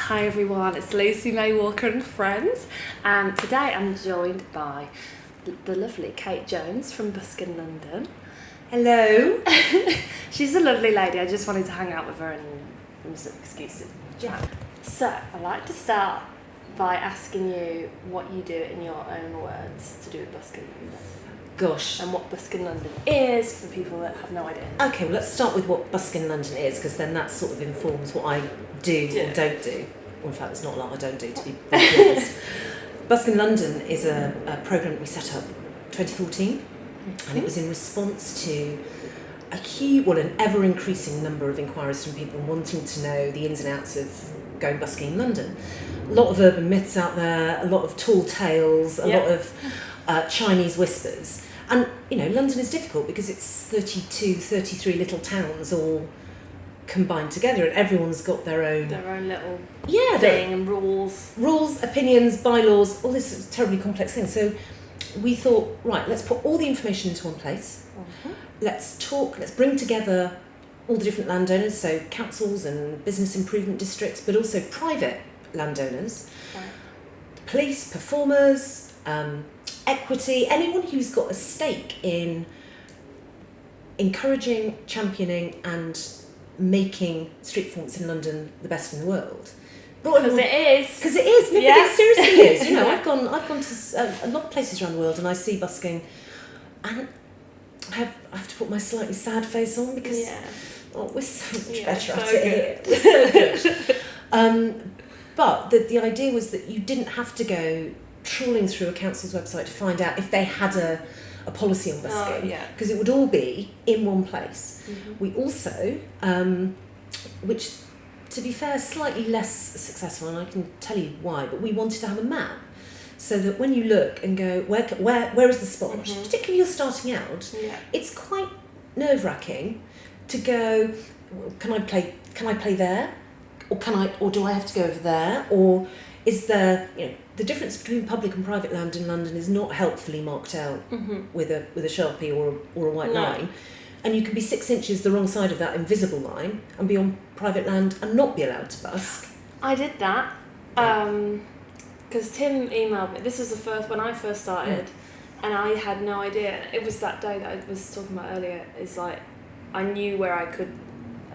Hi everyone, it's Lucy May Walker and friends, and today I'm joined by the lovely Kate Jones from Busking, London. Hello. She's a lovely lady. I just wanted to hang out with her and it was an excuse to chat. So I'd like to start by asking you what you do in your own words to do with Busking, London. Gosh. And what Busking, London is for people that have no idea. Okay, well let's start with what Busking, London is, because then that sort of informs what I do or don't do. Well, in fact, it's not a lot I don't do, to be honest. Busking, London is a programme that we set up 2014, and it was in response to an ever-increasing number of inquiries from people wanting to know the ins and outs of going busking in London. A lot of urban myths out there, a lot of tall tales, a lot of Chinese whispers. And, you know, London is difficult because it's 32, 33 little towns all combined together, and everyone's got their own little thing and rules, opinions, bylaws, all this terribly complex thing. So we thought, right, let's put all the information into one place. Let's bring together all the different landowners, so councils and business improvement districts, but also private landowners, police, performers, equity, anyone who's got a stake in encouraging, championing and making street performance in London the best in the world. Because it is. Because it is. It seriously is. You know, I've gone to a lot of places around the world and I see busking, and I have to put my slightly sad face on because we're so much better at it here. We're so good. But the idea was that you didn't have to go trawling through a council's website to find out if they had a policy on busking, because it would all be in one place. We also, which to be fair, slightly less successful, and I can tell you why, but we wanted to have a map so that when you look and go, where is the spot, particularly if you're starting out, it's quite nerve-wracking to go, can I play there, or do I have to go over there, or is there, the difference between public and private land in London is not helpfully marked out with a Sharpie or a white line, and you can be 6 inches the wrong side of that invisible line and be on private land and not be allowed to busk. I did that because Tim emailed me. This was when I first started, and I had no idea. It was that day that I was talking about earlier. It's like I knew where I could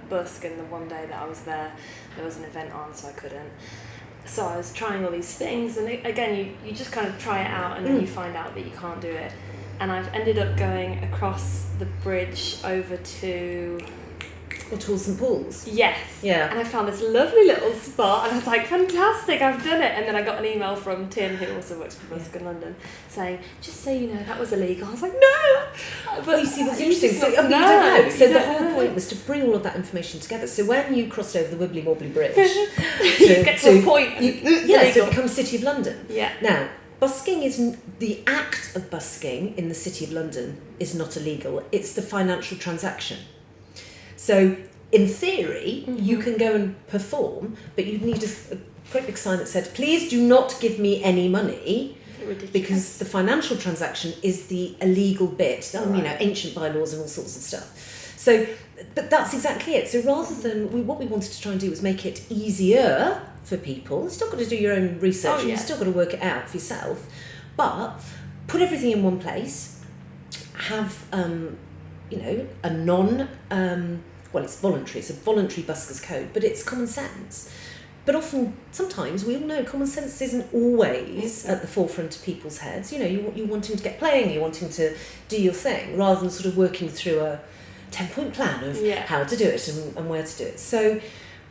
busk, and the one day that I was there was an event on, so I couldn't. So I was trying all these things, and again, you just kind of try it out, and then you find out that you can't do it. And I've ended up going across the bridge over to... to St Paul's? Yes. Yeah. And I found this lovely little spot, and I was like, fantastic, I've done it. And then I got an email from Tim, who also works for Busking London, saying, just so you know, that was illegal. I was like, no! But you see, what's interesting, so you don't know. So the whole point was to bring all of that information together. So when you crossed over the Wibbly Wobbly Bridge... you get to a point. So it becomes City of London. Yeah. Now, busking is... The act of busking in the City of London is not illegal. It's the financial transaction. So, in theory, you can go and perform, but you'd need a great big sign that said, please do not give me any money, because the financial transaction is the illegal bit, ancient bylaws and all sorts of stuff. So, but that's exactly it. So rather than, what we wanted to try and do was make it easier for people. You've still got to do your own research, you've still got to work it out for yourself, but put everything in one place, have, a non... it's voluntary. It's a voluntary buskers code, but it's common sense. But sometimes we all know common sense isn't always at the forefront of people's heads. You're wanting to get playing, you're wanting to do your thing, rather than sort of working through a 10-point plan of how to do it and where to do it. So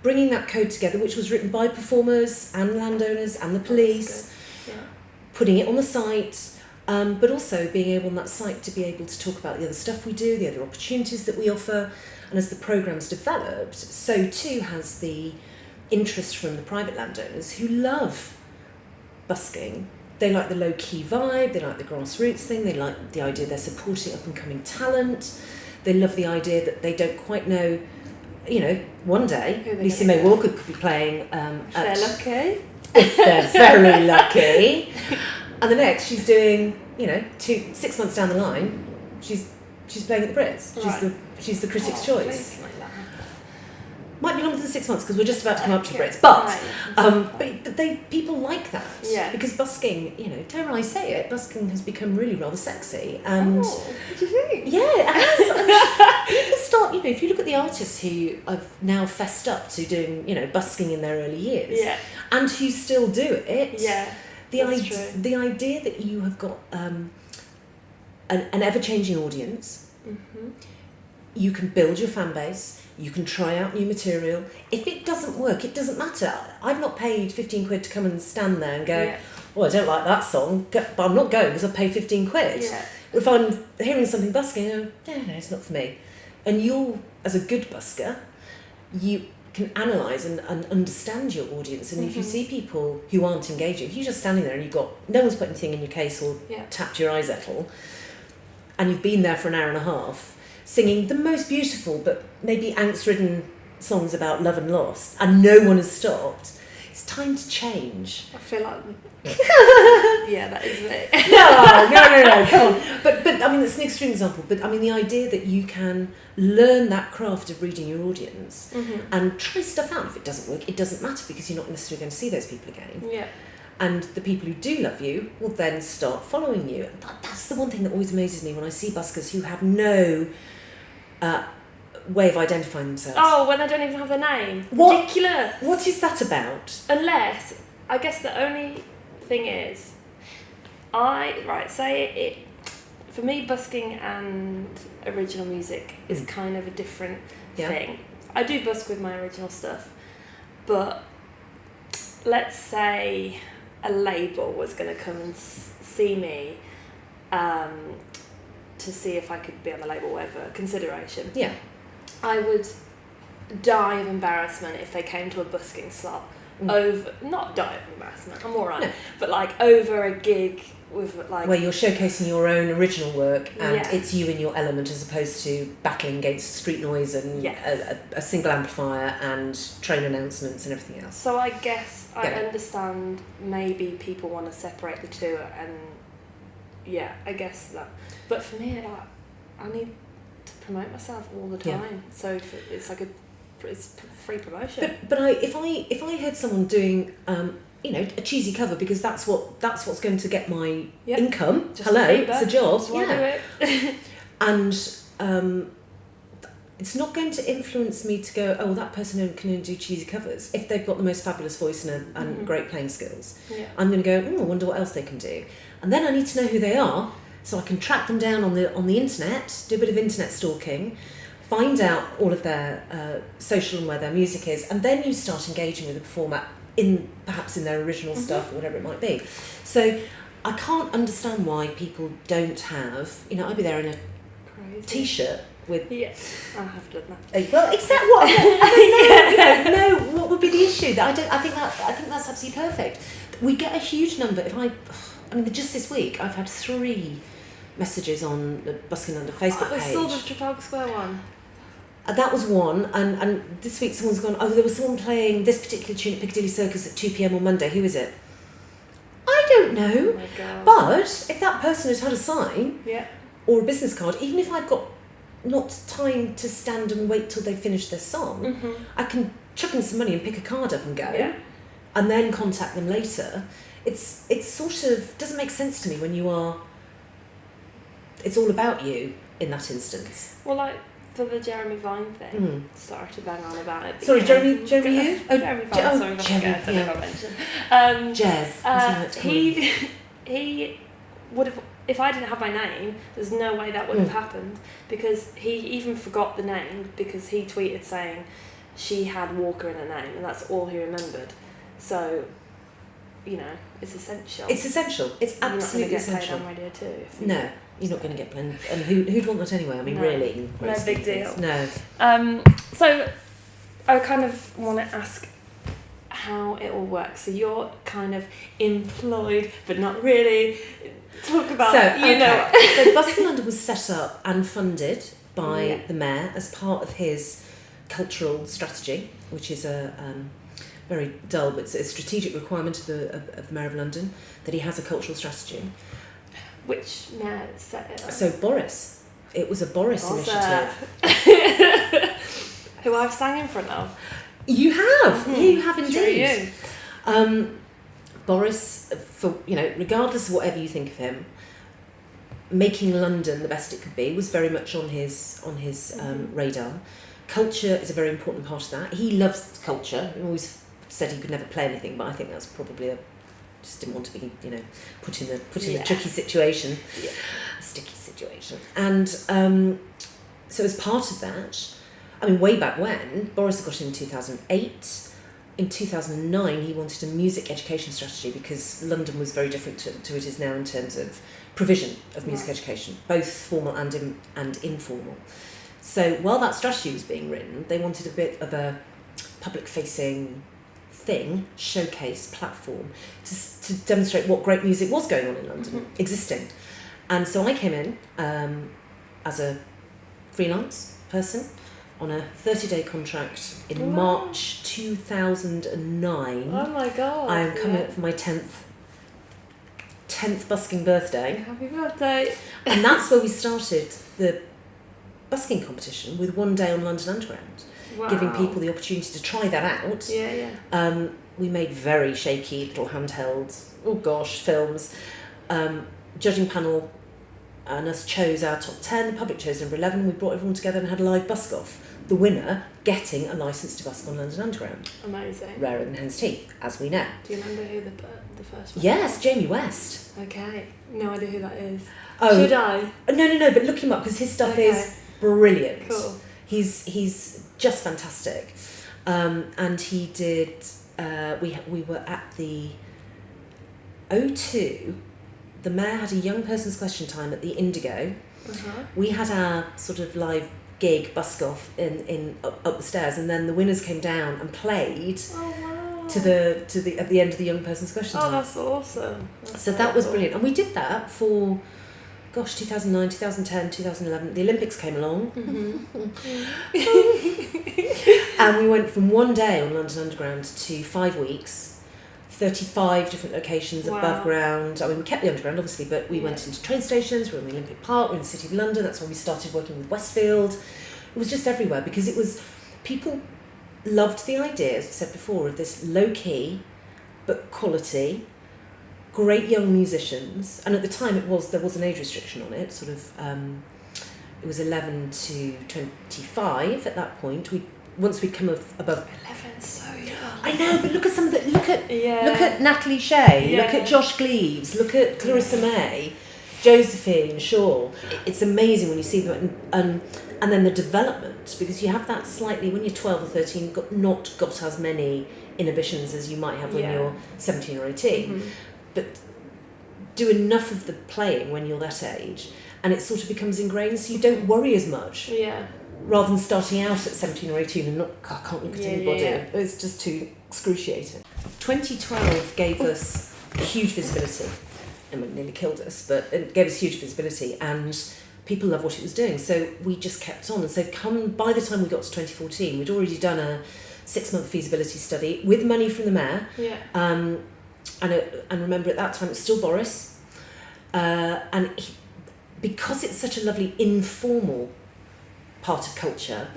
bringing that code together, which was written by performers and landowners and the police, putting it on the site, but also being able on that site to be able to talk about the other stuff we do, the other opportunities that we offer. And as the programme's developed, so too has the interest from the private landowners who love busking. They like the low-key vibe, they like the grassroots thing, they like the idea they're supporting up-and-coming talent, they love the idea that they don't quite know, one day Lucy May Walker could be playing if they're lucky. If they're very lucky. And the next she's doing, 6 months down the line, she's playing at the Brits. She's the critics' choice. Might be longer than 6 months because we're just about to come up to the Brits. But Right. but people like that. Yeah. Because busking, dare I say it, busking has become really rather sexy. And Oh, what do you think? yeah, it has. I mean, people start, if you look at the artists who have now fessed up to doing, busking in their early years, Yeah. and who still do it, Yeah. That's true. the idea that you have got an ever-changing audience, Mm-hmm. you can build your fan base, you can try out new material. If it doesn't work, it doesn't matter. I've not paid 15 quid to come and stand there and go, Yeah. oh, I don't like that song, but I'm not going because I've paid 15 quid. Yeah. If I'm hearing something busking, I go, no, it's not for me. And you, as a good busker, you can analyse and understand your audience. And if you see people who aren't engaging, if you're just standing there and no one's put anything in your case or tapped your eyes at all, and you've been there for an hour and a half, singing the most beautiful but maybe angst-ridden songs about love and loss, and no one has stopped, it's time to change. I feel like... yeah, that is it. No, come on. But I mean, that's an extreme example. But I mean, the idea that you can learn that craft of reading your audience and try stuff out. If it doesn't work, it doesn't matter because you're not necessarily going to see those people again. Yeah. And the people who do love you will then start following you. And that's the one thing that always amazes me when I see buskers who have no way of identifying themselves. Oh, when they don't even have their name. What? Ridiculous. What is that about? Unless, I guess the only thing is, for me, busking and original music is kind of a different thing. I do busk with my original stuff, but let's say a label was going to come and see me to see if I could be on the label, whatever, consideration. Yeah. I would die of embarrassment if they came to a busking slot not die of embarrassment, I'm alright, no. but over a gig with where you're showcasing your own original work and Yeah. it's you in your element as opposed to battling against street noise and a single amplifier and train announcements and everything else. So I guess I understand maybe people want to separate the two, and I guess that. But for me, I need to promote myself all the time. So it's like it's free promotion. But if I heard someone doing a cheesy cover because that's what's going to get my income. Just hello, paper. it's a job. Just do it. And it's not going to influence me to go, oh, that person can only do cheesy covers. If they've got the most fabulous voice and great playing skills, I'm going to go, I wonder what else they can do. And then I need to know who they are, so I can track them down on the internet, do a bit of internet stalking, find out all of their social and where their music is, and then you start engaging with the performer perhaps in their original stuff or whatever it might be. So I can't understand why people don't have, I'd be there in a t-shirt with... Yeah, I have done that. Well, except what? What would be the issue? I think that's absolutely perfect. We get a huge number. Just this week I've had 3 messages on the Busking London Facebook page. I saw the Trafalgar Square one. That was one, and this week someone's gone, there was someone playing this particular tune at Piccadilly Circus at 2 p.m. on Monday. Who is it? I don't know. Oh my God. But if that person has had a sign or a business card, even if I've got not time to stand and wait till they finish their song, I can chuck in some money and pick a card up and go, and then contact them later. It's sort of doesn't make sense to me when it's all about you in that instance. Well, for the Jeremy Vine thing, sorry to bang on about it. Sorry, Jeremy who? Jeremy Vine, sorry, Jeremy, I don't know if I mentioned. Jez. He would have, if I didn't have my name, there's no way that would have happened, because he even forgot the name because he tweeted saying she had Walker in her name, and that's all he remembered. So, it's essential. It's essential. It's absolutely essential. You're not going to get paid on radio too. No, you're not going to get paid. And who'd want that anyway? Really. No big deal. No. So I kind of want to ask how it all works. So you're kind of employed, but not really. Talk about, So Busking London was set up and funded by the mayor as part of his cultural strategy, which is a very dull, but it's a strategic requirement of the Mayor of London that he has a cultural strategy. Which mayor set it up? So Boris. It was a Boris initiative. Who I've sang in front of. You have. You have indeed. You. Boris, regardless of whatever you think of him, making London the best it could be was very much on his radar. Culture is a very important part of that. He loves culture. He always said he could never play anything, but I think that's probably just didn't want to be, put in the tricky situation, sticky situation. And so as part of that, I mean, way back when, Boris got in 2008. In 2009, he wanted a music education strategy because London was very different to it is now in terms of provision of music education, both formal and informal. So while that strategy was being written, they wanted a bit of a public-facing thing, showcase, platform, to demonstrate what great music was going on in London, existing. And so I came in as a freelance person on a 30-day contract in March 2009. Oh my God. I am coming up for my 10th busking birthday. Happy birthday. And that's where we started the busking competition with one day on London Underground, giving people the opportunity to try that out. We made very shaky little handheld, films. Judging panel and us chose our top 10, the public chose number 11, we brought everyone together and had a live busk-off. The winner getting a licence to busk on London Underground. Amazing. Rarer than hen's teeth, as we know. Do you remember who the first one Yes, was? Jamie West. Okay. No idea who that is. Oh, should I? No, but look him up because his stuff is brilliant. Cool. He's just fantastic. And he did, we were at the O2, the mayor had a young person's question time at the Indigo. We had our sort of live gig busk-off up the stairs, and then the winners came down and played at the end of the young person's question time. Oh, that's awesome. That was brilliant. And we did that for 2009, 2010, 2011, the Olympics came along. And we went from one day on London Underground to 5 weeks, 35 different locations above ground. I mean, we kept the Underground, obviously, but we went into train stations, we were in the Olympic Park, we were in the City of London. That's when we started working with Westfield. It was just everywhere because it was, people loved the idea, as I said before, of this low-key but quality, great young musicians, and at the time there was an age restriction on it, sort of, it was 11 to 25 at that point. Once we'd come above 11's so young. I know, but look at some of the look at Natalie Shea, look at Josh Gleaves, look at Clarissa May, Josephine Shaw. It's amazing when you see them, and then the development, because you have that slightly when you're 12 or 13, you've not got as many inhibitions as you might have when you're 17 or 18, but do enough of the playing when you're that age, and it sort of becomes ingrained, so you don't worry as much. Yeah. Rather than starting out at 17 or 18 and I can't look at anybody. It's just too excruciating. 2012 gave us huge visibility. I mean, it nearly killed us, but it gave us huge visibility and people loved what it was doing. So we just kept on. And so by the time we got to 2014, we'd already done a 6-month feasibility study with money from the mayor. Yeah. And remember at that time it was still Boris. Because it's such a lovely informal part of culture,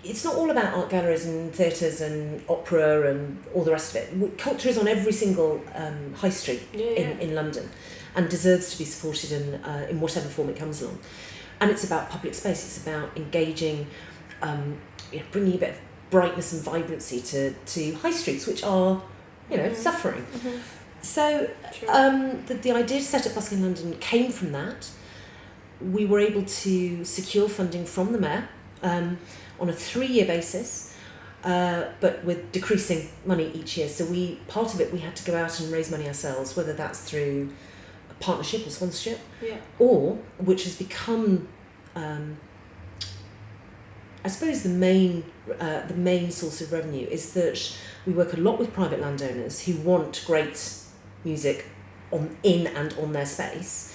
it's not all about art galleries and theatres and opera and all the rest of it. Culture is on every single high street in London and deserves to be supported in whatever form it comes along. And it's about public space, it's about engaging, bringing a bit of brightness and vibrancy to high streets which are suffering. So the idea to set up Busking London came from that. We were able to secure funding from the mayor on a 3-year basis, but with decreasing money each year. So part of it we had to go out and raise money ourselves, whether that's through a partnership or sponsorship, or which has become, I suppose, the main source of revenue is that we work a lot with private landowners who want great music in and on their space.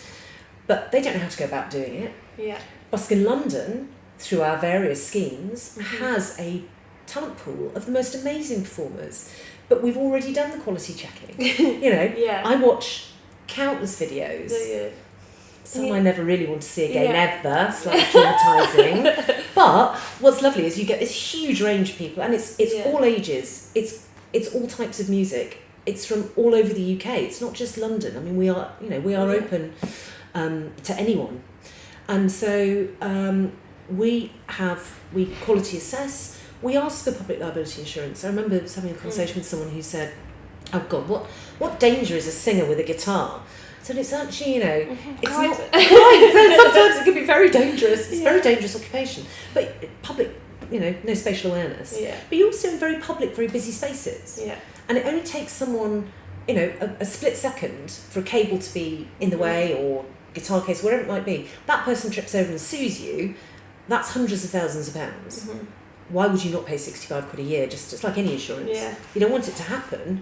But they don't know how to go about doing it. Yeah. Busking London, through our various schemes, has a talent pool of the most amazing performers. But we've already done the quality checking. I watch countless videos. Some I never really want to see again, ever. Slightly traumatising. But what's lovely is you get this huge range of people, and it's all ages. It's all types of music. It's from all over the UK. It's not just London. I mean, we are open to anyone, and so we quality assess. We ask for public liability insurance. I remember having a conversation with someone who said, "Oh God, what danger is a singer with a guitar?" So it's actually, it's not quite. Sometimes it can be very dangerous. It's a very dangerous occupation. But public, no spatial awareness. Yeah. But you're also in very public, very busy spaces. Yeah. And it only takes someone, a split second for a cable to be in the way or guitar case, whatever it might be. That person trips over and sues you. That's hundreds of thousands of pounds. Mm-hmm. Why would you not pay 65 quid a year? It's like any insurance. Yeah. You don't want it to happen.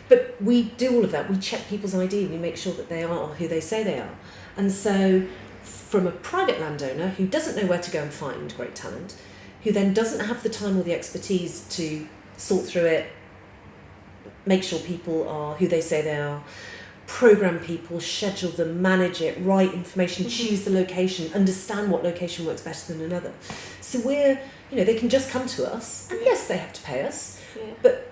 But we do all of that. We check people's ID. We make sure that they are who they say they are. And so from a private landowner who doesn't know where to go and find great talent, who then doesn't have the time or the expertise to sort through it, make sure people are who they say they are, program people, schedule them, manage it, write information, choose the location, understand what location works better than another. So they can just come to us, and yes, they have to pay us, but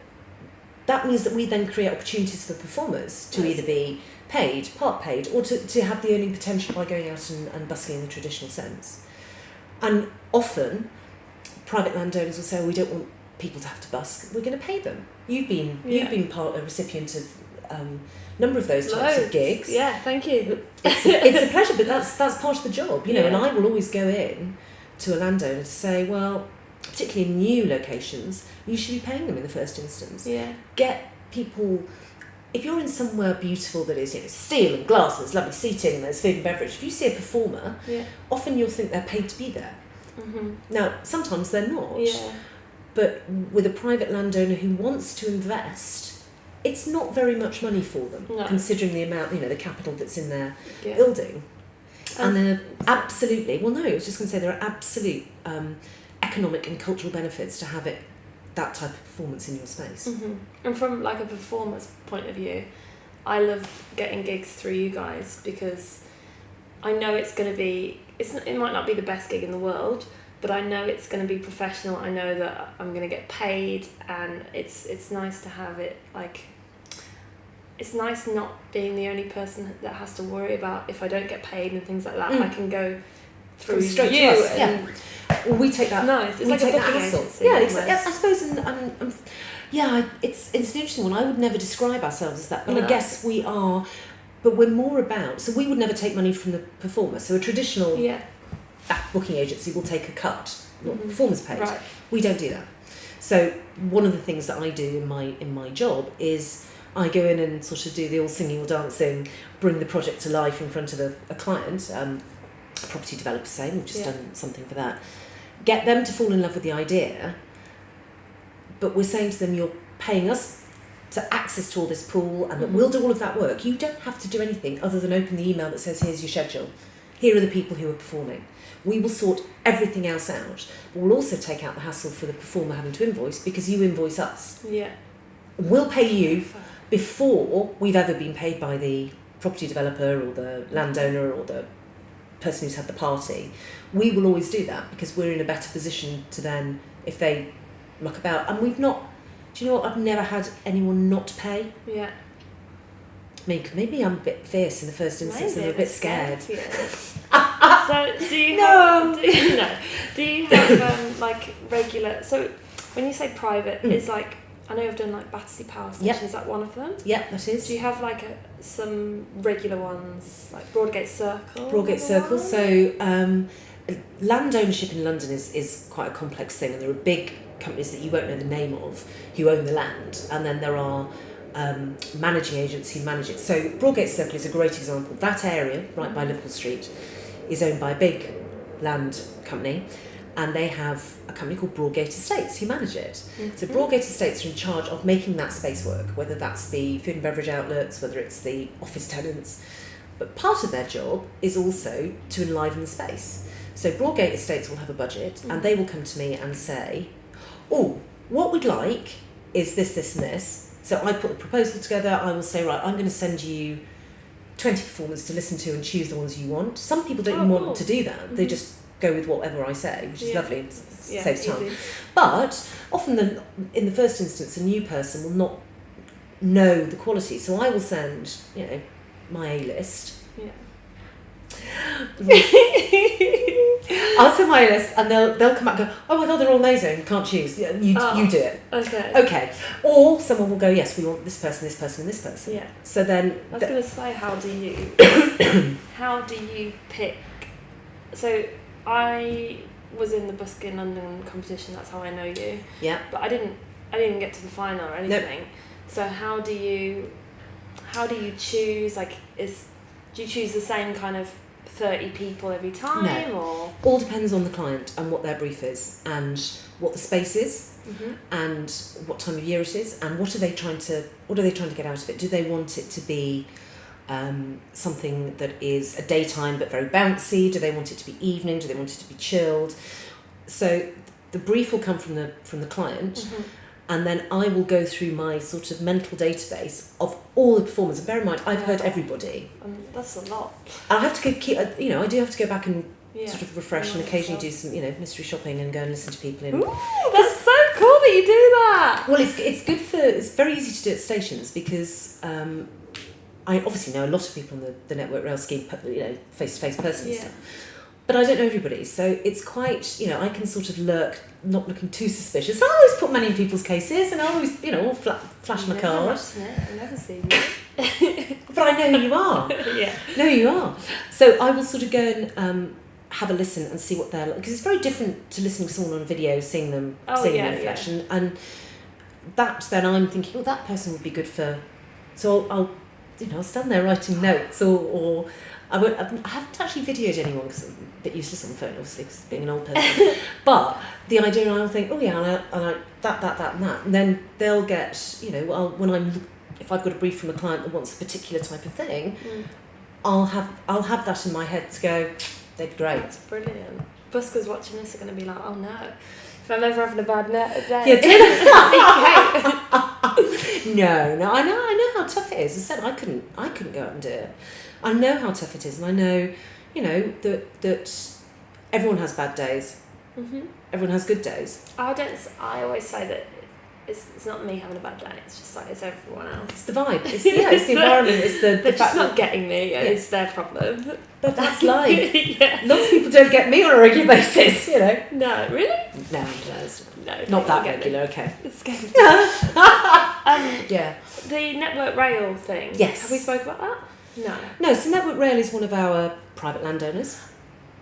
that means that we then create opportunities for performers to either be paid, part paid, or to have the earning potential by going out and busking in the traditional sense. And often, private landowners will say, we don't want people to have to busk, we're going to pay them. You've been a recipient of number of those types of gigs. Yeah, thank you. It's a pleasure, but that's part of the job, and I will always go in to a landowner to say, well, particularly in new locations, you should be paying them in the first instance. Yeah. Get people, if you're in somewhere beautiful that is steel and glass and there's lovely seating and there's food and beverage, if you see a performer, often you'll think they're paid to be there. Mm-hmm. Now, sometimes they're not. Yeah. But with a private landowner who wants to invest, it's not very much money for them, considering the amount, the capital that's in their building. And they're absolutely, I was just going to say there are absolute economic and cultural benefits to have that type of performance in your space. Mm-hmm. And from like a performer's point of view, I love getting gigs through you guys because I know it's going to be, it might not be the best gig in the world, but I know it's going to be professional. I know that I'm going to get paid, and it's nice to have it it's nice not being the only person that has to worry about if I don't get paid and things like that. I can go through straight you. To us. Well, we take that. It's nice. It's like a booking agency. Yeah, I suppose. It's an interesting one. I would never describe ourselves as that, but I guess we are. But we're more about. So we would never take money from the performer. So a traditional booking agency will take a cut. What the performer's paid. Right. We don't do that. So one of the things that I do in my job is I go in and sort of do the all singing, all dancing, bring the project to life in front of a client. A property developer, say, we've just done something for that. Get them to fall in love with the idea, but we're saying to them, you're paying us to access to all this pool, and that we'll do all of that work. You don't have to do anything other than open the email that says, here's your schedule. Here are the people who are performing. We will sort everything else out, but we'll also take out the hassle for the performer having to invoice, because you invoice us. Yeah. We'll pay you before we've ever been paid by the property developer or the landowner or the person who's had the party. We will always do that because we're in a better position to then, if they muck about. And we've not, do you know what, I've never had anyone not pay. Yeah. I mean, maybe I'm a bit fierce in the first instance and I'm a bit scared. So do you have like regular, so when you say private, it's like, I know I've done like Battersea Power Station, is that one of them? Yep, that is. Do you have like some regular ones, like Broadgate Circle? Broadgate Circle, so land ownership in London is quite a complex thing, and there are big companies that you won't know the name of who own the land, and then there are managing agents who manage it. So Broadgate Circle is a great example. That area, right by Liverpool Street, is owned by a big land company, and they have a company called Broadgate Estates who manage it. So Broadgate Estates are in charge of making that space work, whether that's the food and beverage outlets, whether it's the office tenants. But part of their job is also to enliven the space. So Broadgate Estates will have a budget, and they will come to me and say, oh, what we'd like is this, this and this. So I put a proposal together. I will say, right, I'm going to send you 20 performers to listen to and choose the ones you want. Some people don't even want to do that. They just go with whatever I say, which is lovely and saves time. Easy. But often in the first instance, a new person will not know the quality. So I will send, my A-list. Yeah. I'll send my A-list and they'll come out and go, oh my God, they're all amazing, can't choose. You do it. Okay. Or someone will go, yes, we want this person, this person and this person. Yeah. So then... I was going to say, how do you pick... So I was in the Busking London competition, that's how I know you. Yeah. But I didn't get to the final or anything. Nope. So how do you choose, do you choose the same kind of 30 people every time? No. Or all depends on the client and what their brief is and what the space is and what time of year it is and what are they trying to get out of it. Do they want it to be something that is a daytime but very bouncy? Do they want it to be evening? Do they want it to be chilled? So the brief will come from the client, and then I will go through my sort of mental database of all the performers. And bear in mind, I've heard everybody. That's a lot. I have to I do have to go back and sort of refresh and occasionally do some, mystery shopping and go and listen to people. Ooh, that's so cool that you do that. Well, it's very easy to do at stations because I obviously know a lot of people on the Network Rail scheme, face-to-face person and stuff. But I don't know everybody, so it's quite, I can sort of lurk, not looking too suspicious. I always put money in people's cases, and I always, flash my card. I've never seen you. But I know who you are. Yeah. Know who you are. So I will sort of go and have a listen and see what they're like, because it's very different to listening to someone on a video, seeing them in flesh, and that then I'm thinking, that person would be good for. So I'll stand there writing notes or I haven't actually videoed anyone because I'm a bit useless on the phone, obviously, because being an old person. But the idea, I'll think, and I that, and then they'll get, if I've got a brief from a client that wants a particular type of thing, I'll have that in my head to go, they'd be great. That's brilliant. Buskers watching this are going to be like, oh no, if I'm ever having a bad day. No, I know how tough it is. As I said, I couldn't go out and do it. I know how tough it is, and I know, that everyone has bad days. Everyone has good days. I always say that it's not me having a bad day. It's just it's everyone else. It's the vibe. It's the environment. It's the They're fact just not getting me. Yeah. It's their problem. But that's life. Lots of people don't get me on a regular basis. No, really. No, not that regular. Okay. It's getting. Yeah. The Network Rail thing. Yes. Have we spoke about that? No, so Network Rail is one of our private landowners.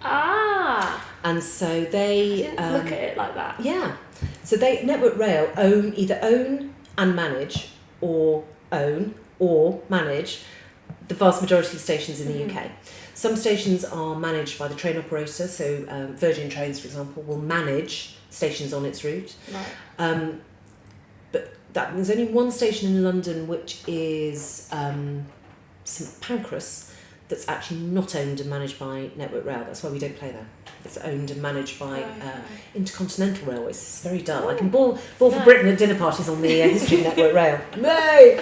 Ah. And so they... I didn't look at it like that. Yeah. So Network Rail either own and manage or manage the vast majority of stations in the UK. Some stations are managed by the train operator, so Virgin Trains, for example, will manage stations on its route. Right. But there's only one station in London which is... St Pancras, that's actually not owned and managed by Network Rail. That's why we don't play there. It's owned and managed by Intercontinental Railways. It's very dull. I can bawl for Britain at dinner parties on the history of Network Rail. No!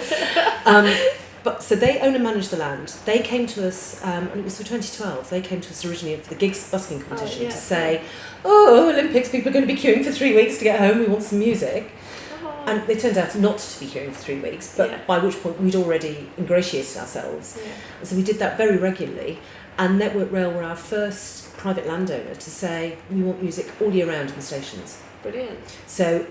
But so they own and manage the land. They came to us, and it was for 2012. They came to us originally for the gigs busking competition to say, Olympics, people are going to be queuing for 3 weeks to get home. We want some music. And they turned out not to be queuing for 3 weeks, but by which point we'd already ingratiated ourselves. Yeah. And so we did that very regularly. And Network Rail were our first private landowner to say, we want music all year round in the stations. Brilliant. So,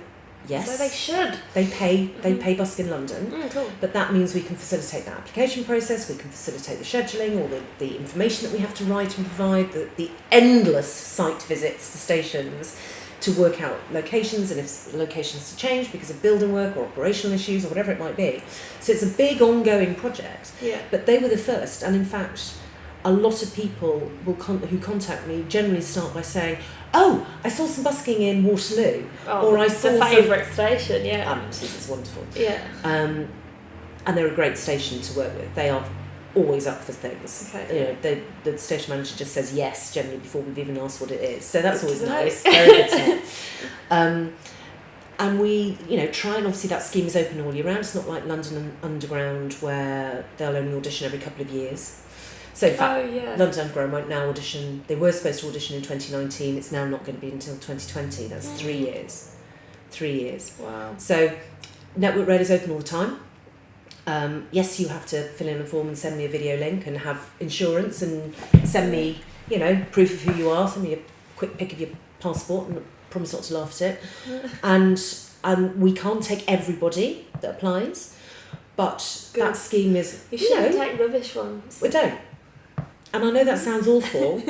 yes. So they should. They pay Busking London. Cool. But that means we can facilitate the application process, we can facilitate the scheduling, all the information that we have to write and provide, the endless site visits to stations, to work out locations and if locations to change because of building work or operational issues or whatever it might be. So it's a big ongoing project. Yeah. But they were the first, and in fact, a lot of people who contact me generally start by saying, "Oh, I saw some busking in Waterloo," or "I saw the favourite station." Yeah. It's wonderful. Yeah. And they're a great station to work with. They are always up for things. Okay. The station manager just says yes generally before we've even asked what it is. So that's always nice. Very good to know. And we, try, and obviously that scheme is open all year round. It's not like London Underground where they'll only audition every couple of years. So in fact, Oh, yeah. London Underground won't now audition. They were supposed to audition in 2019. It's now not going to be until 2020. That's 3 years. 3 years. Wow. So Network Red is open all the time. Yes, you have to fill in a form and send me a video link and have insurance and send me, proof of who you are. Send me a quick pic of your passport and promise not to laugh at it. And we can't take everybody that applies, but Good. that scheme is... You shouldn't take rubbish ones. We don't. And I know that sounds awful,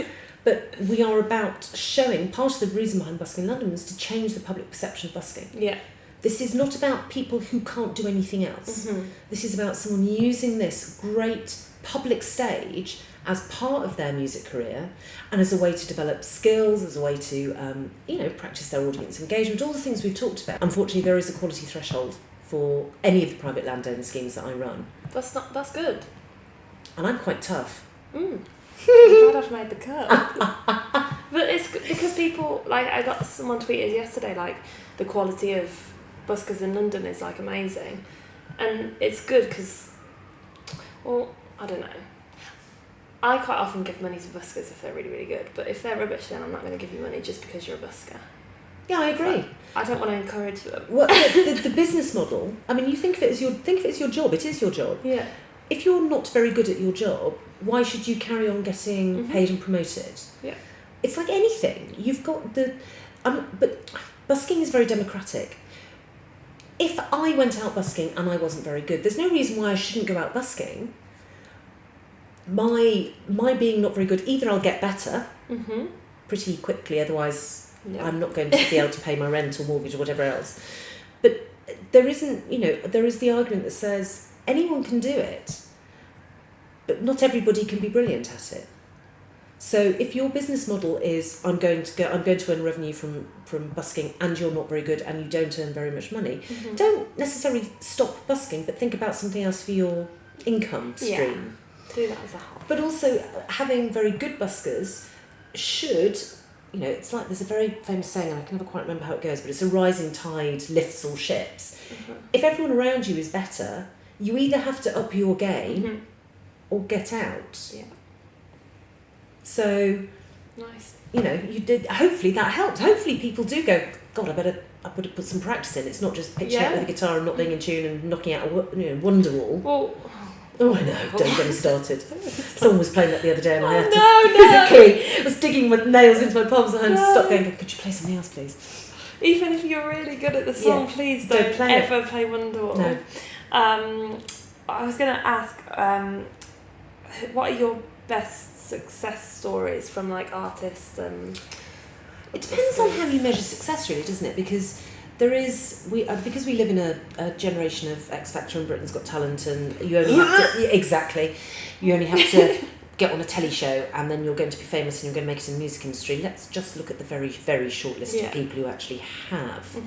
but we are about showing... Part of the reason behind Busking London was to change the public perception of busking. Yeah. This is not about people who can't do anything else. Mm-hmm. This is about someone using this great public stage as part of their music career and as a way to develop skills, as a way to, practice their audience engagement, all the things we've talked about. Unfortunately, there is a quality threshold for any of the private landowner schemes that I run. That's good. And I'm quite tough. I'm glad I've made the cut. But it's because people, I got someone tweeted yesterday, the quality of buskers in London is amazing, and it's good because, I don't know. I quite often give money to buskers if they're really, really good, but if they're rubbish, then I'm not going to give you money just because you're a busker. Yeah, I agree. But I don't want to encourage them. Well, the business model. I mean, you think of it as your job. It is your job. Yeah. If you're not very good at your job, why should you carry on getting paid and promoted? Yeah. It's like anything. You've got but busking is very democratic. If I went out busking and I wasn't very good, there's no reason why I shouldn't go out busking. My being not very good, either I'll get better pretty quickly, otherwise I'm not going to be able to pay my rent or mortgage or whatever else. But there isn't, there is the argument that says anyone can do it, but not everybody can be brilliant at it. So if your business model is I'm going to earn revenue from busking and you're not very good and you don't earn very much money, don't necessarily stop busking, but think about something else for your income stream. Yeah. Do that as a whole. But also having very good buskers should, it's like there's a very famous saying, and I can never quite remember how it goes, but it's a rising tide lifts all ships. If everyone around you is better, you either have to up your game or get out. Yeah. So, nice. You did. Hopefully that helped. Hopefully people do go, God, I better put some practice in. It's not just pitching out with a guitar and not being in tune and knocking out a Wonderwall. Well, oh, I know. Don't get me started. Someone was playing that the other day, and I had to physically was digging my nails into my palms and I had to stop going. Could you play something else, please? Even if you're really good at the song, please don't ever play Wonderwall. No. I was going to ask, what are your best success stories from artists and... It depends on how you measure success, really, doesn't it? Because because we live in a generation of X Factor and Britain's Got Talent, and you only have to you only have to get on a telly show and then you're going to be famous and you're going to make it in the music industry. Let's just look at the very, very short list of people who actually have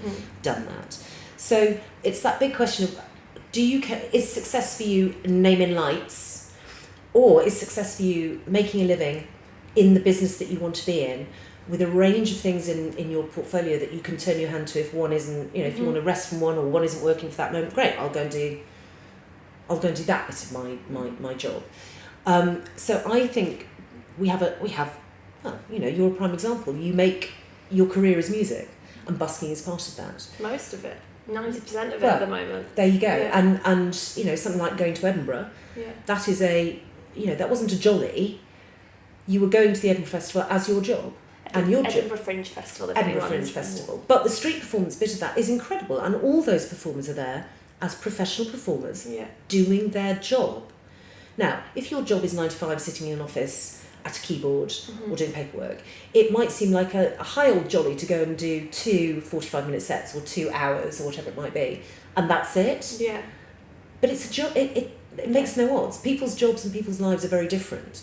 done that. So it's that big question of, is success for you naming lights, or is success for you making a living in the business that you want to be in, with a range of things in your portfolio that you can turn your hand to if one isn't, if you want to rest from one or one isn't working for that moment, great, I'll go and do that bit of my job. So I think we have you're a prime example. You make your career as music, and busking is part of that. Most of it. 90% of it at the moment. There you go. Yeah. And something like going to Edinburgh, that is that wasn't a jolly. You were going to the Edinburgh Festival as your job. And your Edinburgh Fringe Festival. Edinburgh Fringe Festival. But the street performance bit of that is incredible, and all those performers are there as professional performers doing their job. Now, if your job is 9 to 5, sitting in an office at a keyboard or doing paperwork, it might seem like a high old jolly to go and do 2 45-minute sets or 2 hours or whatever it might be, and that's it. Yeah. But it's a job. It makes no odds. People's jobs and people's lives are very different.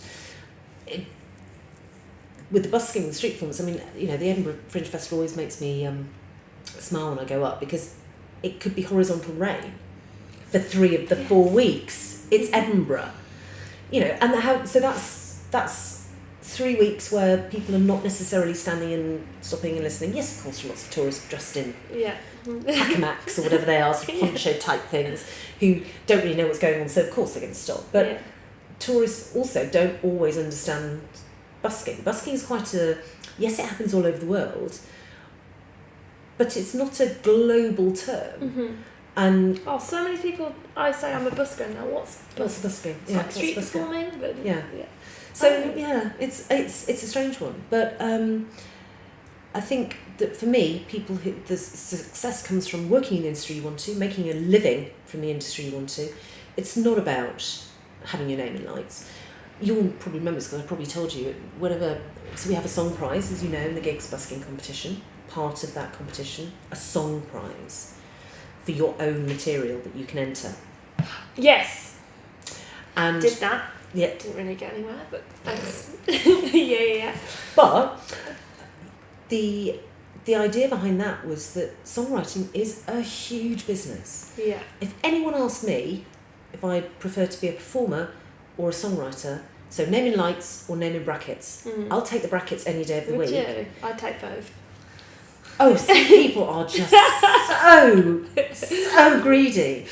With the busking, the street performance, I mean, the Edinburgh Fringe Festival always makes me smile when I go up, because it could be horizontal rain for 3 of the 4 weeks. It's Edinburgh, and so that's 3 weeks where people are not necessarily standing and stopping and listening. Yes, of course, lots of tourists dressed in hackamacs or whatever they are, sort of poncho type things, who don't really know what's going on. So of course they're going to stop. But tourists also don't always understand busking. Busking is quite yes, it happens all over the world, but it's not a global term. Mm-hmm. And so many people, I say I'm a busker now. What's busking? It's like street performing, but yeah. So it's a strange one, but I think that for me, people who the success comes from working in the industry you want to, making a living from the industry you want to. It's not about having your name in lights. You'll probably remember this because I probably told you so we have a song prize, as you know, in the gigs busking competition. Part of that competition, a song prize for your own material that you can enter. Yes. And did that. Yeah. Didn't really get anywhere, but thanks. yeah. But the idea behind that was that songwriting is a huge business. Yeah. If anyone asked me if I prefer to be a performer or a songwriter, so name in lights or name in brackets, I'll take the brackets any day of the week. Would you? I'd take both. Oh, some people are just so greedy.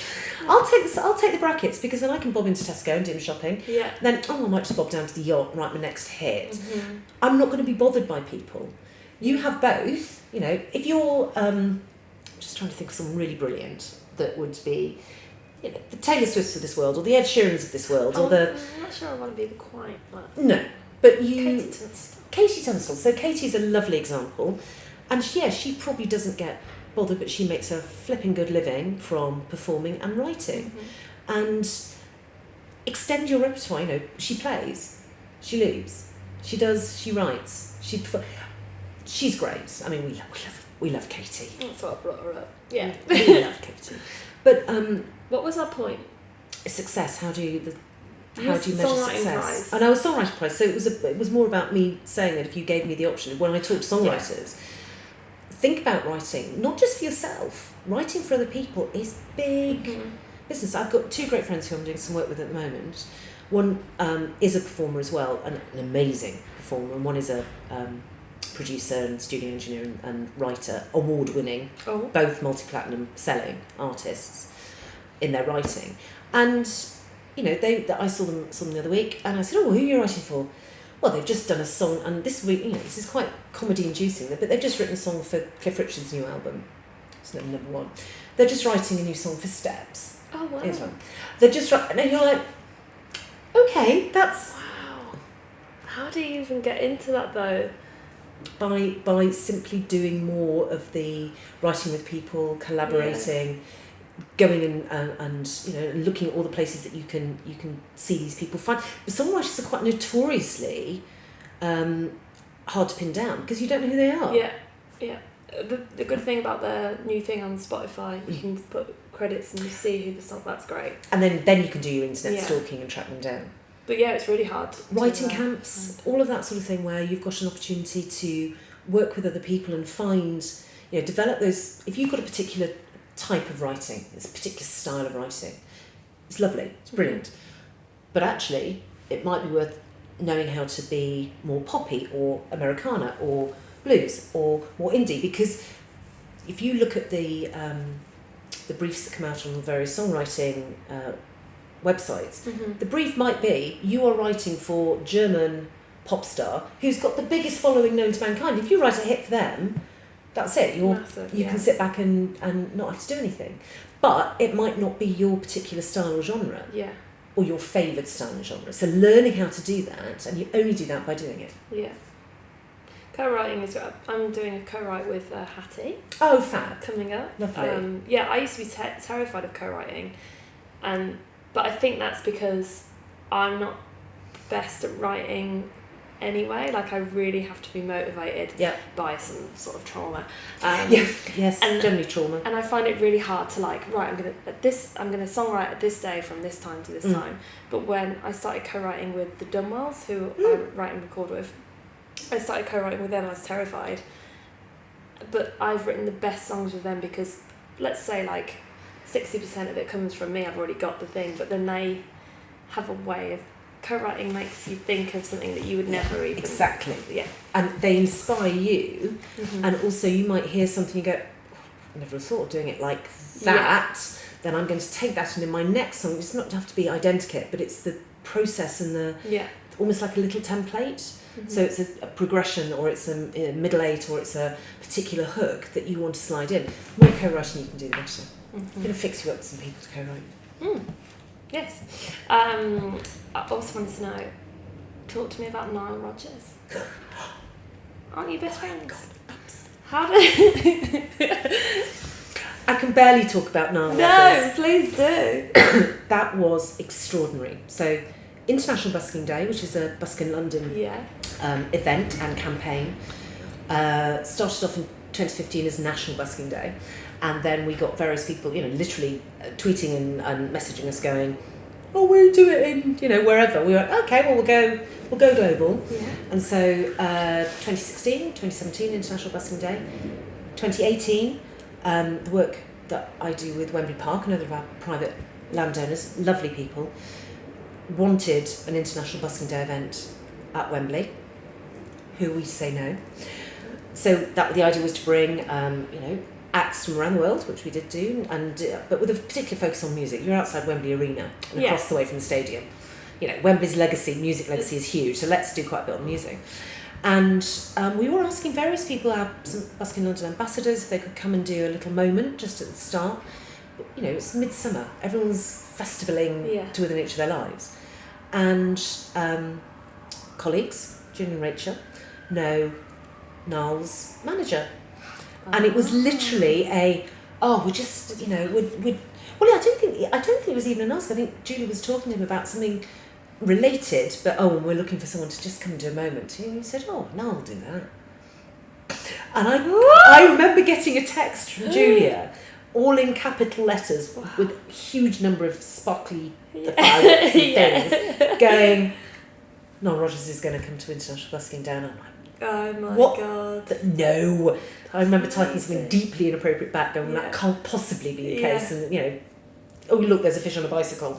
I'll take the brackets because then I can bob into Tesco and do my shopping. Yeah. Then I might just bob down to the yacht and write my next hit. Mm-hmm. I'm not going to be bothered by people. You have both. You know, if you're just trying to think of someone really brilliant that would be, the Taylor Swifts of this world or the Ed Sheerans of this world or the. I'm not sure I want to be quite like. No, but you. Katie Tunstall. Katie Tunstall. So Katie's a lovely example, and she probably doesn't get bothered, but she makes a flipping good living from performing and writing, and extend your repertoire. She plays, she loops, she does, she writes, she's great. I mean, we love Katie. That's what I brought her up. Yeah, we love Katie. But what was our point? Success. How do you measure success? Prize. And I was songwriting prize, so it was more about me saying that if you gave me the option, when I talk to songwriters, think about writing not just for yourself. Writing for other people is big business. I've got two great friends who I'm doing some work with at the moment. One is a performer as well, an amazing performer, and one is a producer and studio engineer and writer, award-winning, both multi-platinum selling artists in their writing. And I saw them the other week, and I said, "Oh, who are you writing for?" Well, they've just done a song, and this week, this is quite comedy-inducing, but they've just written a song for Cliff Richard's new album. It's number one. They're just writing a new song for Steps. Oh, wow. Here's one. They're just writing, and you're like, okay, that's... Wow. How do you even get into that, though? By simply doing more of the writing with people, collaborating, going and looking at all the places that you can see these people find. But songwriters are quite notoriously hard to pin down because you don't know who they are. Yeah. The good thing about the new thing on Spotify, you can put credits and you see who the song. That's great. And then you can do your internet stalking and track them down. But it's really hard. Writing camps, all of that sort of thing, where you've got an opportunity to work with other people and find, develop those. If you've got a particular type of writing, it's a particular style of writing, it's lovely, it's brilliant. But actually, it might be worth knowing how to be more poppy or Americana or blues or more indie, because if you look at the briefs that come out on the various songwriting websites, the brief might be you are writing for German pop star who's got the biggest following known to mankind. If you write a hit for them, that's it. You can sit back and not have to do anything. But it might not be your particular style or genre. Yeah. Or your favoured style and genre. So learning how to do that, and you only do that by doing it. Yeah. Co-writing is good. I'm doing a co-write with Hattie. Oh, fab. Coming up. Lovely. I used to be terrified of co-writing, but I think that's because I'm not best at writing anyway. Like, I really have to be motivated by some sort of trauma. Yes, and generally trauma. And I find it really hard to I'm gonna songwrite at this day from this time to this time. But when I started co-writing with the Dunwells, who I write and record with, I started co-writing with them. I was terrified, but I've written the best songs with them because, let's say, 60% of it comes from me. I've already got the thing, but then they have a way of co-writing makes you think of something that you would never even... Exactly. Yeah. And they inspire you, and also you might hear something and go, never thought of doing it like that. Then I'm going to take that, and in my next song, it's not have to be identikit, but it's the process and the almost like a little template. So it's a progression, or it's a middle eight, or it's a particular hook that you want to slide in. The more co-writing you can do, the better. I'm going to fix you up with some people to co-write. Yes. I also wanted to know, talk to me about Nile Rodgers. Aren't you best friends? God, how did... I can barely talk about Nile Rodgers. No, please do. That was extraordinary. So, International Busking Day, which is a Busking London event and campaign, started off in 2015 as National Busking Day, and then we got various people, literally tweeting and messaging us going, "Oh, we'll do it in, wherever." We went, "Okay, well, we'll go global." Yeah. And so 2016, 2017 International Busking Day, 2018 the work that I do with Wembley Park, another of our private landowners, lovely people, wanted an International Busking Day event at Wembley. Who we say no. So the idea was to bring acts from around the world, which we did do, and but with a particular focus on music. You're outside Wembley Arena and across the way from the stadium. Wembley's music legacy is huge, so let's do quite a bit on music. And we were asking various people, some Busking London ambassadors, if they could come and do a little moment just at the start. But, it's midsummer, everyone's festivaling to within each of their lives. And colleagues, Julie and Rachel, know Niall's manager. And it was literally we're just, well, I don't think it was even an ask. I think Julie was talking to him about something related, but we're looking for someone to just come and do a moment. And he said, "Oh, no, I'll do that." And I remember getting a text from Julia, all in capital letters, with a huge number of sparkly fireworks and things, going, "Nile Rodgers is going to come to International Busking Day." And I'm like, oh my what? God. No. I remember typing something deeply inappropriate back, going, "That can't possibly be the case." And, "Oh, look, there's a fish on a bicycle."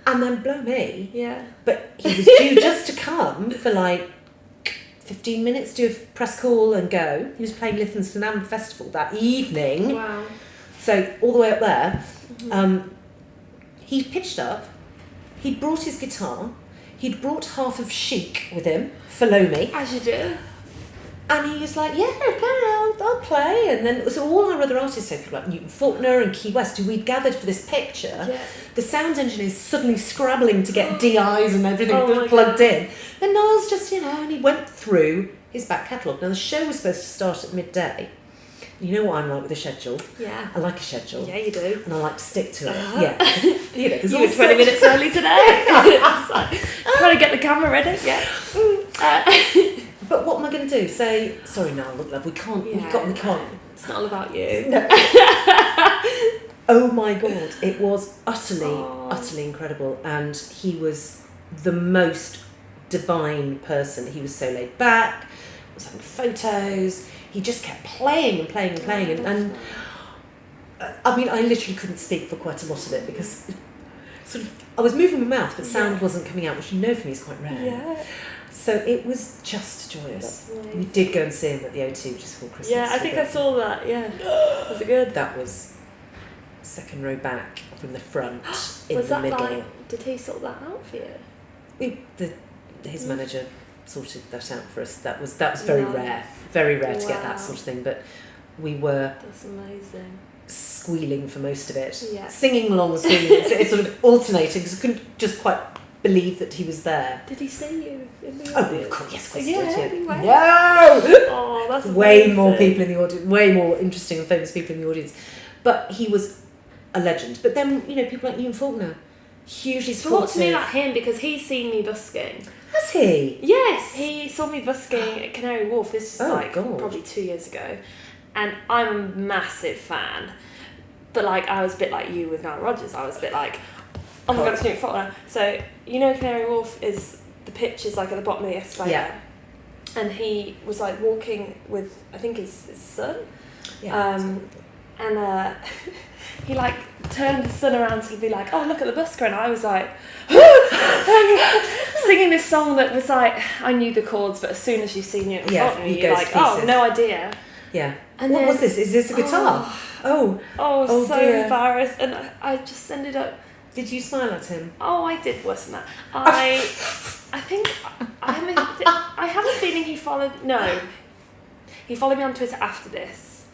And then blow me. Yeah. But he was due just to come for 15 minutes, do a press call and go. He was playing Lytton's Fernand Festival that evening. Wow. So all the way up there. He pitched up. He'd brought his guitar. He'd brought half of Chic with him, Follow Me. As you do. And he was like, "Yeah, okay, I'll play." And then, so all our other artists, so people like Newton Faulkner and Key West, who we'd gathered for this picture, the sound engineers suddenly scrabbling to get DIs and everything plugged in. And Niall's just, and he went through his back catalogue. Now, the show was supposed to start at midday. You know what I'm like with a schedule. Yeah. I like a schedule. Yeah, you do. And I like to stick to it. Yeah. You were 20 minutes early today. Trying to get the camera ready. Yeah. But what am I going to do? Say, "Sorry, Niall, look, love, we can't. We can't." It's not all about you. No. Oh my God, it was utterly incredible, and he was the most divine person. He was so laid back, was having photos. He just kept playing and playing and playing, and I mean, I literally couldn't speak for quite a lot of it because sort of I was moving my mouth, but sound wasn't coming out, which for me is quite rare. Yeah. So it was just joyous. Nice. We did go and see him at the O2 just before Christmas. Yeah, I think I saw that. Yeah. Was it good? That was second row back from the front in was the that middle. Did he sort that out for you? His manager sorted that out for us. That was very rare to get that sort of thing. But we were. That's amazing. Squealing for most of it. Yeah. Singing along, squealing. It's sort of alternating because I couldn't just quite believe that he was there. Did he see you in the audience? Oh, of course, yes, of course he did. Anyway. No! Oh, that's way amazing. more people in the audience, way more interesting and famous people in the audience. But he was a legend. But then, people like Newton Faulkner, hugely supportive. Talk to me about him because he's seen me busking. Has he? Yes, he saw me busking at Canary Wharf. This was God. Probably 2 years ago. And I'm a massive fan. But I was a bit like you with Nile Rodgers. I was a bit like, oh my God, it's Newton Faulkner. So, Canary Wharf is, the pitch is at the bottom of the escalator. Yeah. And he was walking with, I think his son. Yeah. And he turned his son around to be like, "Oh, look at the busker." And I was like, singing this song that was I knew the chords, but as soon as you've seen it, you're like, "Oh, no idea." Yeah. And what then, was this? Is this a guitar? Oh, Oh, so dear. embarrassed. And I just ended up... Did you smile at him? Oh, I did worse than that. I think... I have a feeling he followed... No. He followed me on Twitter after this.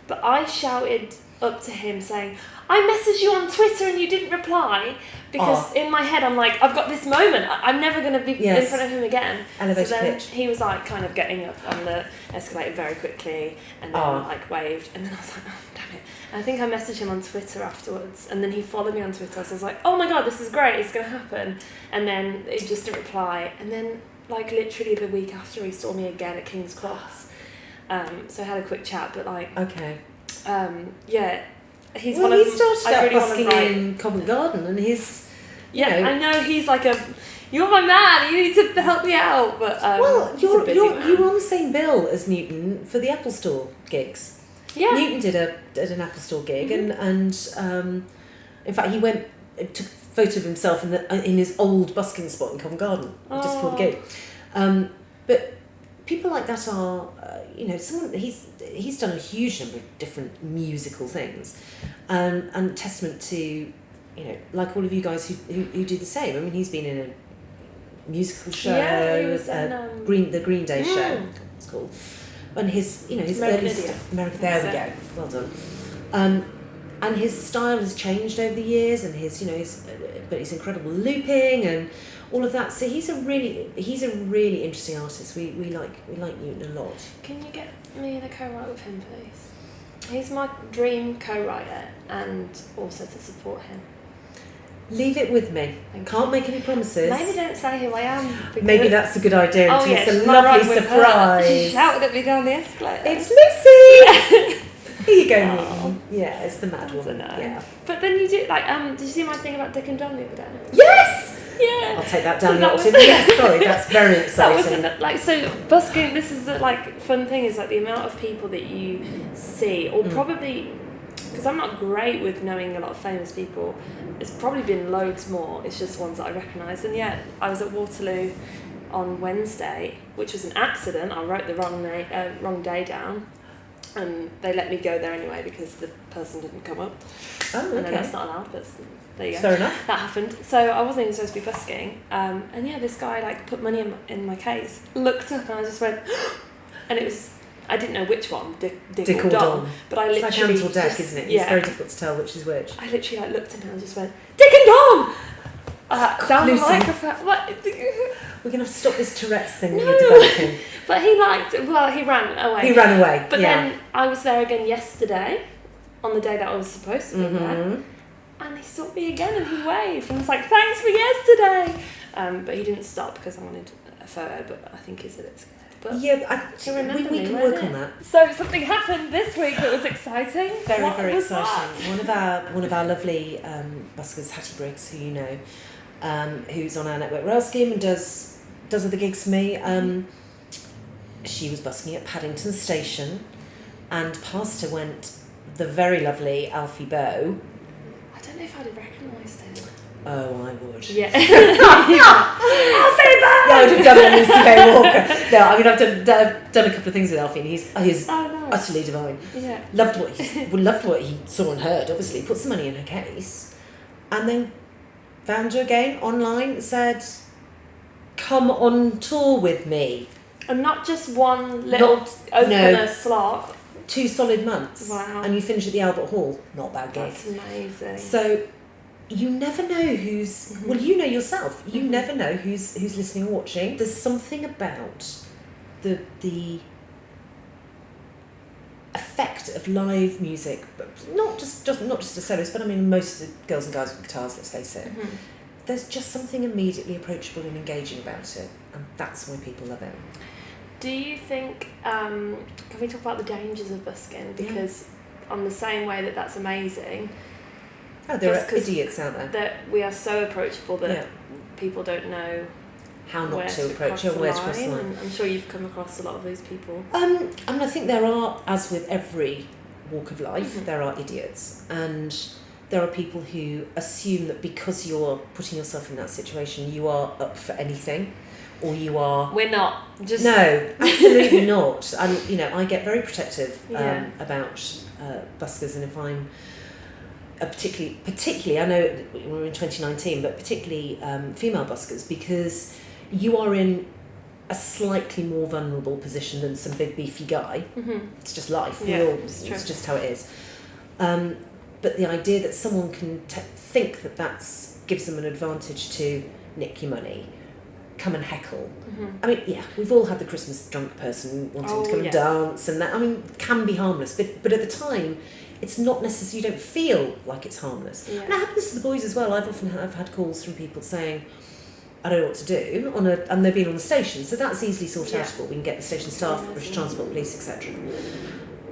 But I shouted up to him saying, I messaged you on Twitter and you didn't reply, because in my head I'm like, I've got this moment, I'm never going to be in front of him again. Elevator so then pitch. he was like kind of getting up on the escalator very quickly, and then like waved, and then I was like, oh damn it. And I think I messaged him on Twitter afterwards, and then he followed me on Twitter, so I was like, oh my god, this is great, it's going to happen. And then it just didn't reply, and then like literally the week after he saw me again at King's Cross. So I had a quick chat, but like yeah, he started busking in Covent Garden, and he's I know he's like you're my man, you need to help me out, but you were on the same bill as Newton for the Apple Store gigs. Yeah, Newton did an Apple Store gig, and in fact he took a photo of himself in his old busking spot in Covent Garden just before the gig. But people like that are, someone he's done a huge number of different musical things, and testament to, like all of you guys who do the same. I mean, he's been in a musical show, he was in, the Green Day show, it's called, and his American Idiot. There we go, well done. And his style has changed over the years, and his incredible looping and all of that. So he's a really interesting artist. We like Newton a lot. Can you get me in a co-write with him, please? He's my dream co-writer, and also to support him. Leave it with me. Can't make any promises. Maybe don't say who I am. Maybe that's a good idea. Oh, it's a lovely surprise. She shouted at me down the escalator. It's Lucy. Here you go, Newton. Yeah, it's the mad woman. Yeah. But then you do did you see my thing about Dick and John the other day? Yes. Yeah. I'll take that down the octave. Yes, sorry, that's very exciting. That wasn't so busking. This is the fun thing is the amount of people that you see, or probably because I'm not great with knowing a lot of famous people. It's probably been loads more. It's just ones that I recognise. And yet, I was at Waterloo on Wednesday, which was an accident. I wrote the wrong day down, and they let me go there anyway because the person didn't come up. Oh, okay. And then that's not allowed, but there you go. Fair enough. That happened. So I wasn't even supposed to be busking. And this guy put money in my case, looked up, and I just went, and it was, I didn't know which one, Dick or Don. But I literally... It's like Ant or Deck, isn't it? It's very difficult to tell which is which. I literally looked at him and just went, Dick and Don! Down the microphone. What? We're going to have to stop this Tourette's thing that you're developing. But he ran away. He ran away, But then I was there again yesterday, on the day that I was supposed to be there. And he saw me again and he waved. And I was like, thanks for yesterday. But he didn't stop because I wanted a photo, but I think he said it's good. But we can work on that. So something happened this week that was exciting. Very exciting. One of our lovely buskers, Hattie Briggs, who you know, who's on our network Rail Scheme and does other gigs for me. She was busking at Paddington Station, and past her went the very lovely Alfie Bow. I don't know if I'd have recognised him. Oh, I would. Yeah. I'll say that! Yeah, I would have done it on Lucy Bay Walker. No, I mean, I've done a couple of things with Alfie, and he's utterly divine. Yeah. Loved what he saw and heard, obviously. Put some money in her case. And then found her again online and said, come on tour with me. And not just one little opener slot. 2 solid months. Wow. And you finish at the Albert Hall. Not a bad gig. That's amazing. So you never know who's... Well, you know yourself. You never know who's listening or watching. There's something about the effect of live music, but not just a soloist, but I mean most of the girls and guys with guitars, let's face it. There's just something immediately approachable and engaging about it, and that's why people love it. Do you think, can we talk about the dangers of busking? Because on the same way that's amazing... Oh, there are idiots out there. That we are so approachable that people don't know how not to approach or where to cross the line. And I'm sure you've come across a lot of those people. I mean, I think there are, as with every walk of life, there are idiots. And There are people who assume that because you're putting yourself in that situation, you are up for anything, or you are. We're not. Just No, absolutely not. And I get very protective about buskers, and if I'm particularly, I know we're in 2019, but particularly female buskers, because you are in a slightly more vulnerable position than some big beefy guy. Mm-hmm. It's just life. Yeah, it's just how it is. But the idea that someone can think that gives them an advantage to nick your money, come and heckle. Mm-hmm. I mean, yeah, we've all had the Christmas drunk person wanting to come and dance, and that, I mean, can be harmless. But at the time, it's not necessarily, you don't feel like it's harmless. Yeah. And it happens to the boys as well. I've had calls from people saying, I don't know what to do, and they've been on the station, so that's easily sorted out. We can get the station staff, British Transport Police, etc.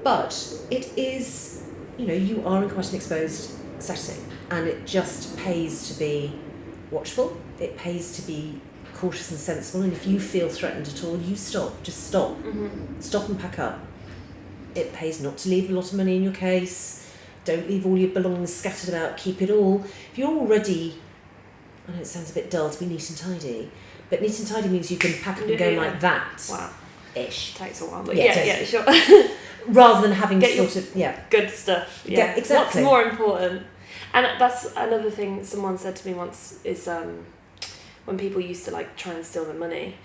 But it is, you are in quite an exposed setting, and it just pays to be watchful. It pays to be cautious and sensible, and if you feel threatened at all, you stop. Just stop. Mm-hmm. Stop and pack up. It pays not to leave a lot of money in your case. Don't leave all your belongings scattered about. Keep it all. If you're already, I know it sounds a bit dull to be neat and tidy, but neat and tidy means you can pack up and go like that. Wow. Ish. Takes a while, but sure. Rather than having Get sort of good stuff. Yeah, exactly. What's more important? And that's another thing someone said to me once is when people used to try and steal their money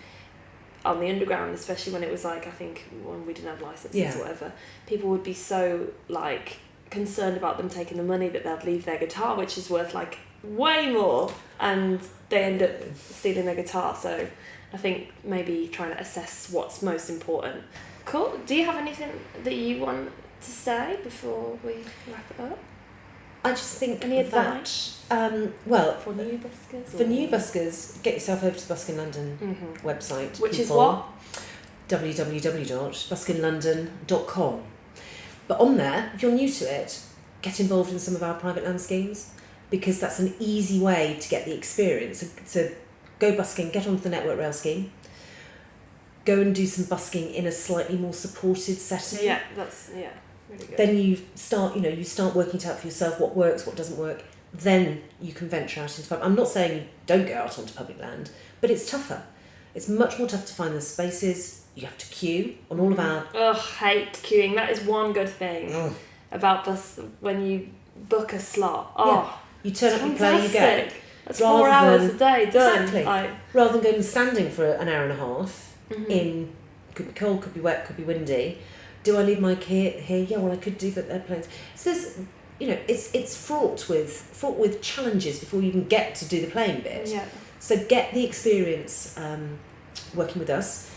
on the underground, especially when it was I think when we didn't have licenses or whatever, people would be so concerned about them taking the money that they'd leave their guitar, which is worth way more, and they end up stealing their guitar. So I think maybe trying to assess what's most important. Cool. Do you have anything that you want to say before we wrap it up? I just think any advice? For new buskers? For new buskers, get yourself over to the Busking London website. Which is what? www.buskinglondon.com. But on there, if you're new to it, get involved in some of our private land schemes, because that's an easy way to get the experience. So go busking, get onto the Network Rail scheme, go and do some busking in a slightly more supported setting. Yeah, that's really good. Then you start working it out for yourself, what works, what doesn't work. Then you can venture out into public. I'm not saying you don't go out onto public land, but it's tougher. It's much more tough to find the spaces. You have to queue on all of our... hate queuing. That is one good thing about when you book a slot. You turn up, you play, you go. That's 4 hours a day done. Exactly. Rather than going and standing for an hour and a half in, could be cold, could be wet, could be windy. Do I leave my key here? Yeah, well, I could do that. Airplanes. So there's, it's fraught with challenges before you even get to do the playing bit. Yeah. So get the experience working with us.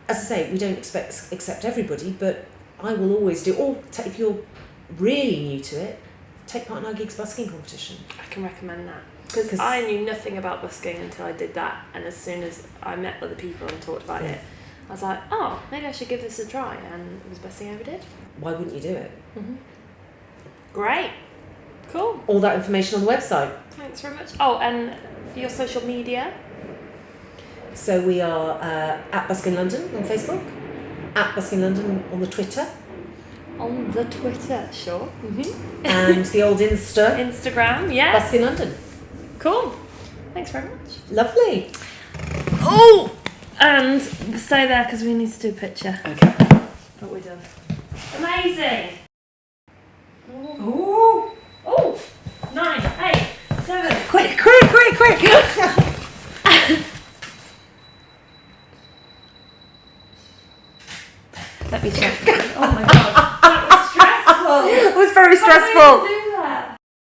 As I say, we don't accept everybody, but I will always do. Or if you're really new to it, take part in our gigs busking competition. I can recommend that, because I knew nothing about busking until I did that, and as soon as I met other people and talked about it, I was like, maybe I should give this a try, and it was the best thing I ever did. Why wouldn't you do it? Mm-hmm. Great. Cool. All that information on the website. Thanks very much. Oh, and for your social media? So we are at Busking London on Facebook, at Busking London on the Twitter. On the Twitter, sure. Mm-hmm. And the old Instagram, yeah. Busking London. Cool. Thanks very much. Lovely. Oh! And stay there because we need to do a picture. Okay. But we're done. Amazing! Ooh! Oh! 9, 8, 7. Quick! Let me check. Oh my god. That was stressful. It was very stressful.